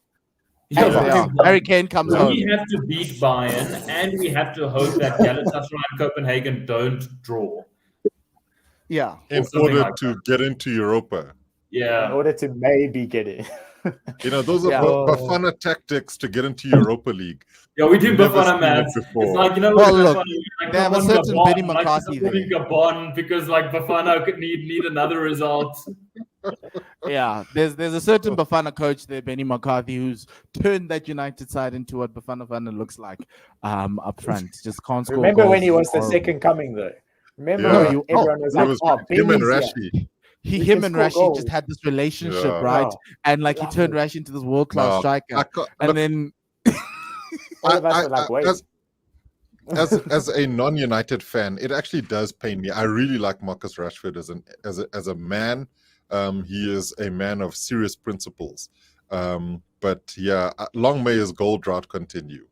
As Yeah, they are. Harry Kane comes home. we have to beat Bayern, and we have to hope that Galatasaray and Copenhagen don't draw. Yeah. In something order like to get into Europa. In Yeah, order to maybe get it. Those are Yeah. Bafana tactics to get into Europa League. yeah, we do Never Bafana, seen man. it It's before. like, you know, Well, with look, Bafana, like, they have a come on, certain Gabon, Benny like, McCarthy supporting Gabon because like Bafana could need another result. Yeah, there's a certain Bafana coach there, Benny McCarthy, who's turned that United side into what Bafana looks like up front. Just can't score Remember goals. when he was the Horrible. second coming, though? Remember Yeah. when everyone was It like, was "Oh, him and Benny's here." Rashi. He Him can and score Rashi goals. just had this relationship, Yeah. right? Wow. And like he Love turned it. Rashi into this world-class No, striker. And look, then All of us were like, "Wait." as a non-United fan, it actually does pain me. I really like Marcus Rashford as a man. He is a man of serious principles. But yeah, long may his goal drought continue.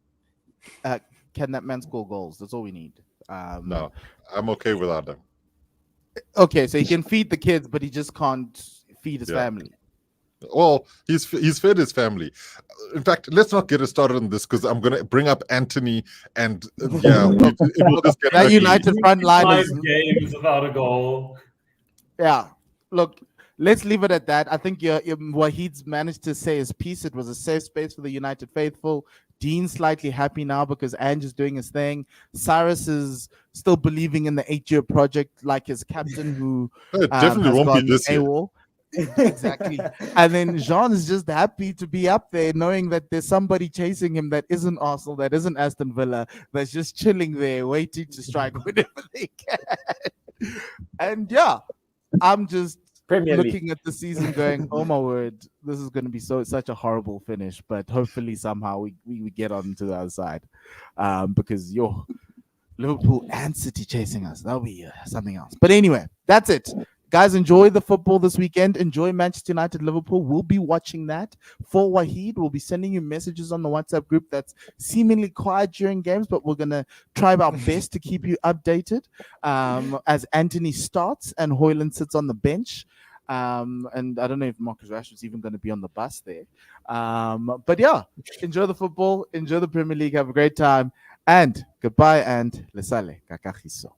can that man score goals? That's all we need. No, I'm okay without him. Okay, so he can feed the kids, but he just can't feed his family. Well, he's fed his family. In fact, let's not get us started on this because I'm going to bring up Anthony, and it will just get that ugly. United front line 5 is games without a goal. Yeah, look, let's leave it at that. I think Wahid's managed to say his piece. It was a safe space for the United faithful. Dean's slightly happy now because Ange is doing his thing. Cyrus is still believing in the 8-year project, like his captain, who It definitely has won't be gone this year. AWOL. Exactly. And then Jean is just happy to be up there, knowing that there's somebody chasing him that isn't Arsenal, that isn't Aston Villa, that's just chilling there, waiting to strike whenever they can. And yeah, I'm just Premier League. looking at the season going, oh my word, this is going to be such a horrible finish. But hopefully somehow we get on to the other side, because you're Liverpool and City chasing us. That'll be something else. But anyway, that's it. Guys, enjoy the football this weekend. Enjoy Manchester United, Liverpool. We'll be watching that. For Wahid, we'll be sending you messages on the WhatsApp group that's seemingly quiet during games, but we're going to try our best to keep you updated as Anthony starts and Hoyland sits on the bench. And I don't know if Marcus Rashford's even going to be on the bus there. But yeah, enjoy the football. Enjoy the Premier League. Have a great time. And goodbye and le sale, kakahiso.